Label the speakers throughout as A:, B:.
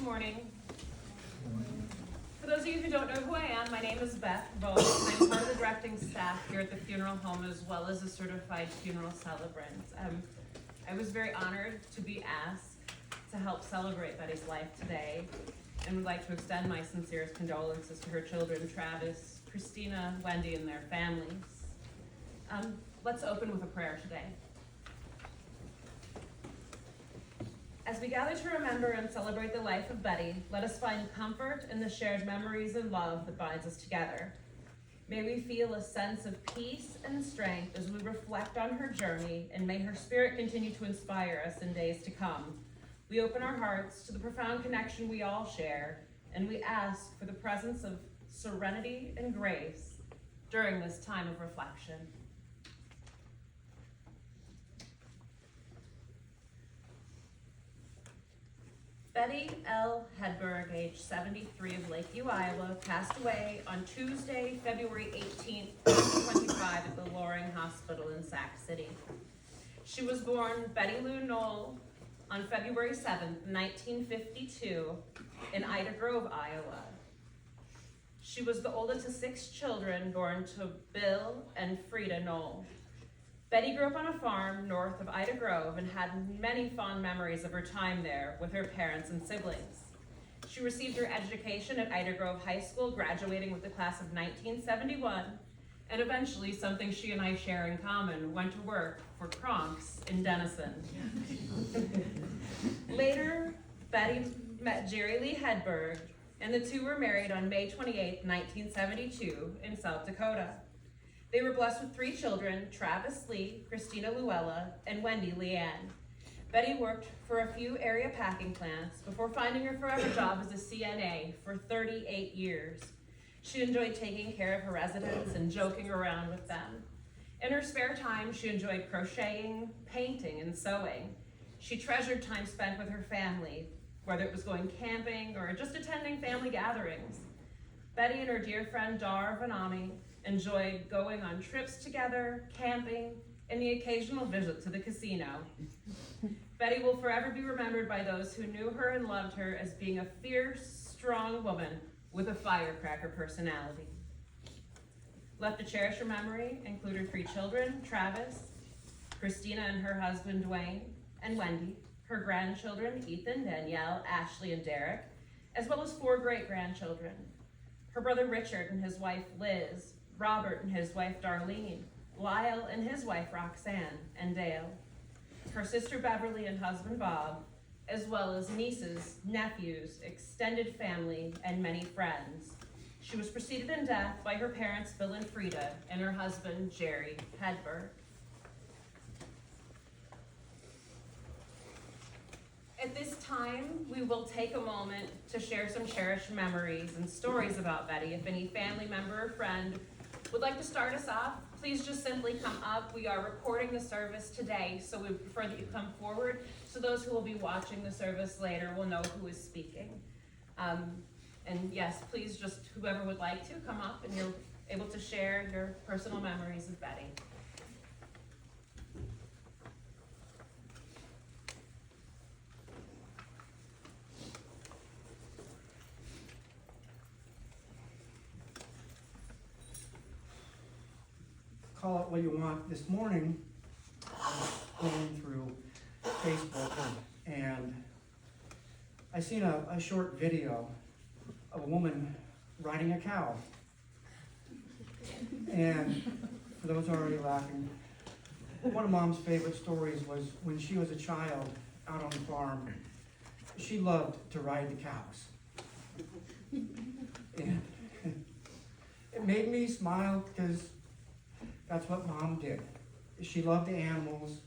A: morning. For those of you who don't know who I am, my name is Beth Vogt. I'm part of the directing staff here at the funeral home as well as a certified funeral celebrant. I was very honored to be asked to help celebrate Betty's life today and would like to extend my sincerest condolences to her children, Travis, Christina, Wendy, and their families. Let's open with a prayer today. As we gather to remember and celebrate the life of Betty, let us find comfort in the shared memories and love that binds us together. May we feel a sense of peace and strength as we reflect on her journey, and may her spirit continue to inspire us in days to come. We open our hearts to the profound connection we all share, and we ask for the presence of serenity and grace during this time of reflection. Betty L. Hedberg, age 73, of Lakeview, Iowa, passed away on Tuesday, February 18, 2025 at the Loring Hospital in Sac City. She was born Betty Lou Knoll on February 7, 1952 in Ida Grove, Iowa. She was the oldest of 6 children born to Bill and Frida Knoll. Betty grew up on a farm north of Ida Grove and had many fond memories of her time there with her parents and siblings. She received her education at Ida Grove High School, graduating with the class of 1971, and eventually, something she and I share in common, went to work for Kronk's in Denison. Later, Betty met Jerry Lee Hedberg, and the two were married on May 28, 1972 in South Dakota. They were blessed with 3 children, Travis Lee, Christina Luella, and Wendy Leanne. Betty worked for a few area packing plants before finding her forever job as a CNA for 38 years. She enjoyed taking care of her residents and joking around with them. In her spare time, she enjoyed crocheting, painting, and sewing. She treasured time spent with her family, whether it was going camping or just attending family gatherings. Betty and her dear friend Dar Vanami enjoyed going on trips together, camping, and the occasional visit to the casino. Betty will forever be remembered by those who knew her and loved her as being a fierce, strong woman with a firecracker personality. Left to cherish her memory include her 3 children, Travis, Christina and her husband Dwayne, and Wendy, her grandchildren Ethan, Danielle, Ashley, and Derek, as well as 4 great-grandchildren. Her brother Richard and his wife Liz, Robert and his wife Darlene, Lyle and his wife Roxanne, and Dale, her sister Beverly and husband Bob, as well as nieces, nephews, extended family, and many friends. She was preceded in death by her parents Bill and Frida and her husband Jerry Hedberg. At this time, we will take a moment to share some cherished memories and stories about Betty. If any family member or friend would like to start us off, please just simply come up. We are recording the service today, so we prefer that you come forward so those who will be watching the service later will know who is speaking. And yes, please just, whoever would like to, come up and you're able to share your personal memories of Betty.
B: Call it what you want. This morning, I was going through Facebook and I seen a short video of a woman riding a cow. And for those already laughing, one of Mom's favorite stories was when she was a child out on the farm, she loved to ride the cows. And it made me smile because that's what Mom did. She loved the animals.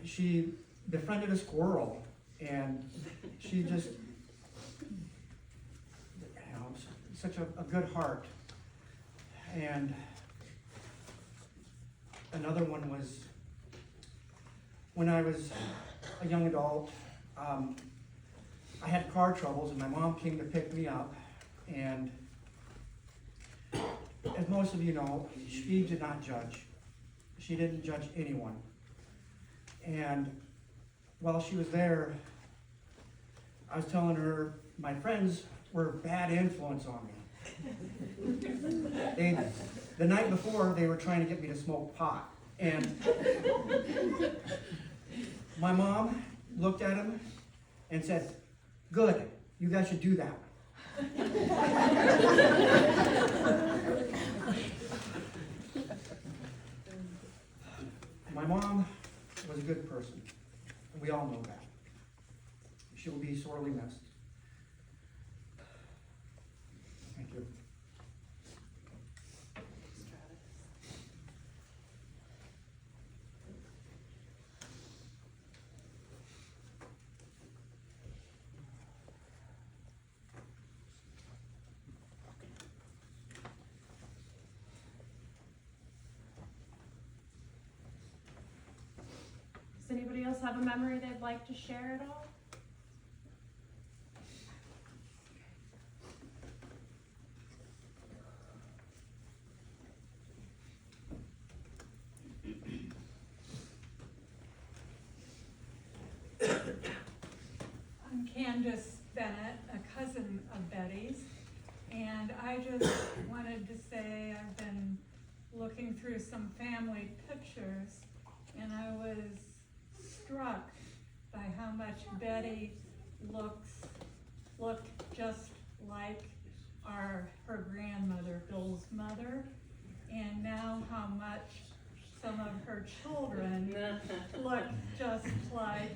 B: She befriended a squirrel, and she just, such a good heart. And another one was when I was a young adult, I had car troubles, and my mom came to pick me up, and as most of you know, she did not judge. She didn't judge anyone. And while she was there, I was telling her my friends were a bad influence on me. The night before, they were trying to get me to smoke pot. And my mom looked at him and said, "Good, you guys should do that." My mom was a good person. We all know that. She will be sorely missed. Thank you.
A: Does anybody else have a memory they'd like to share at all?
C: I'm Candace Bennett, a cousin of Betty's, and I just wanted to say I've been looking through some family pictures, and I was struck by how much Betty looked just like her grandmother, Bill's mother, and now how much some of her children look just like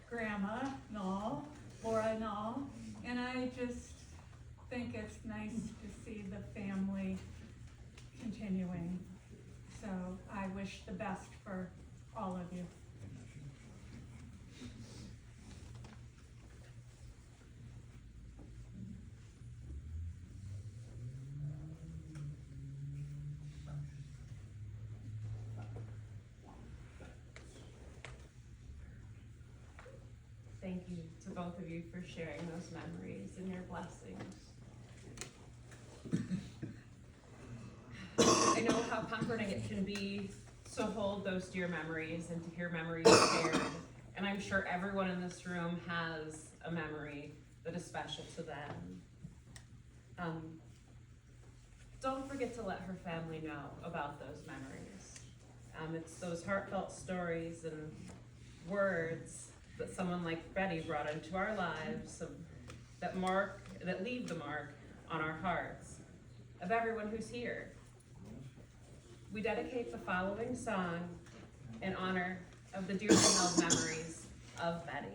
C: Grandma Knoll, Laura Knoll, and I just think it's nice to see the family continuing. So I wish the best for all of you.
A: Thank you to both of you for sharing those memories and your blessings. I know how comforting it can be to hold those dear memories and to hear memories shared. And I'm sure everyone in this room has a memory that is special to them. Don't forget to let her family know about those memories. It's those heartfelt stories and words that someone like Betty brought into our lives that leave the mark on our hearts of everyone who's here. We dedicate the following song in honor of the dearly held memories of Betty.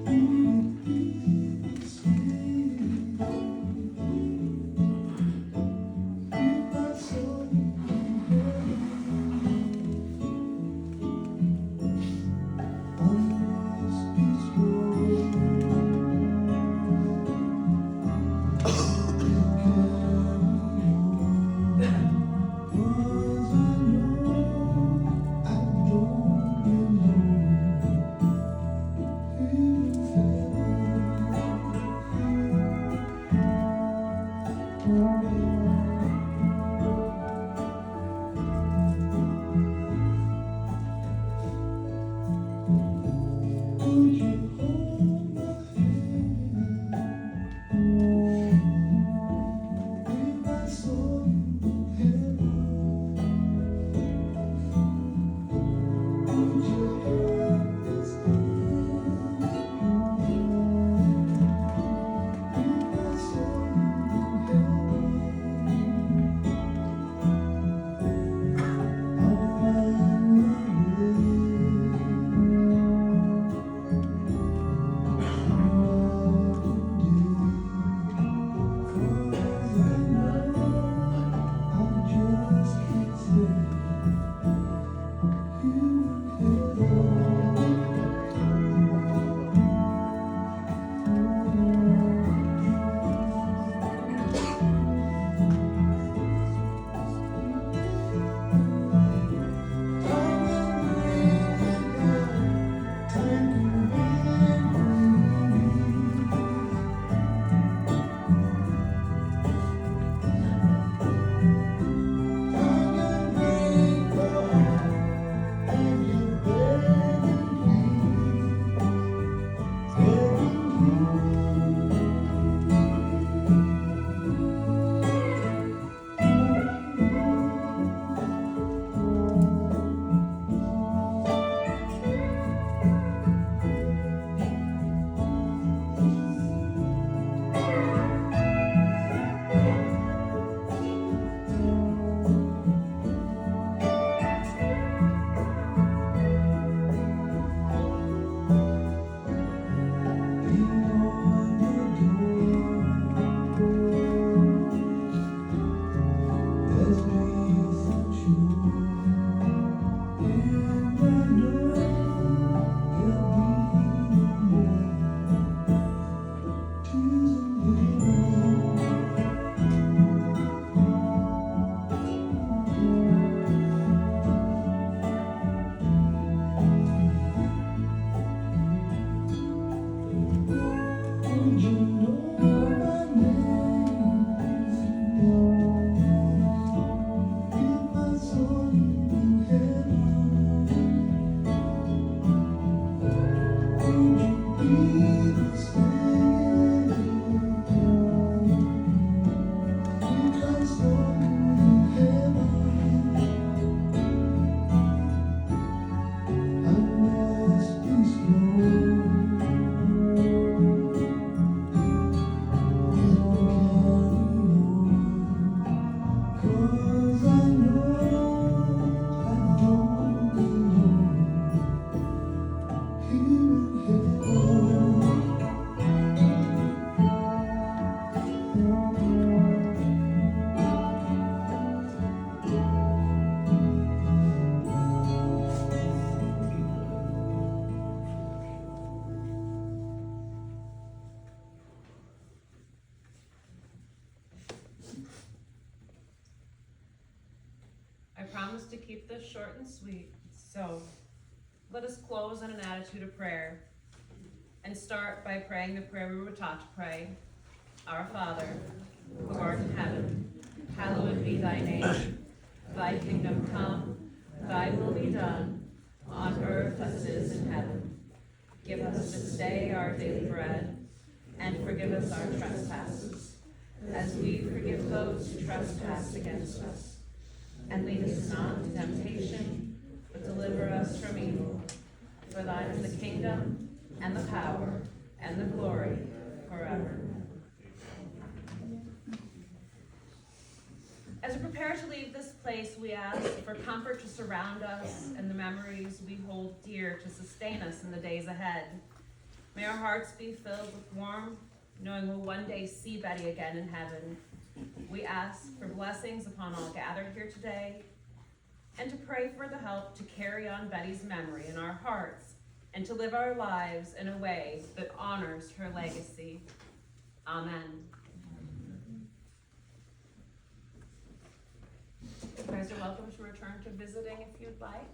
D: Thank
A: I promise to keep this short and sweet, so let us close in an attitude of prayer and start by praying the prayer we were taught to pray. Our Father, who art in heaven, hallowed be thy name. Thy kingdom come, thy will be done, on earth as it is in heaven. Give us this day our daily bread, and forgive us our trespasses, as we forgive those who trespass against us. And lead us not into temptation, but deliver us from evil. For thine is the kingdom, and the power, and the glory, forever. As we prepare to leave this place, we ask for comfort to surround us and the memories we hold dear to sustain us in the days ahead. May our hearts be filled with warmth, knowing we'll one day see Betty again in heaven. We ask for blessings upon all gathered here today, and to pray for the help to carry on Betty's memory in our hearts and to live our lives in a way that honors her legacy. Amen. You guys are welcome to return to visiting if you'd like.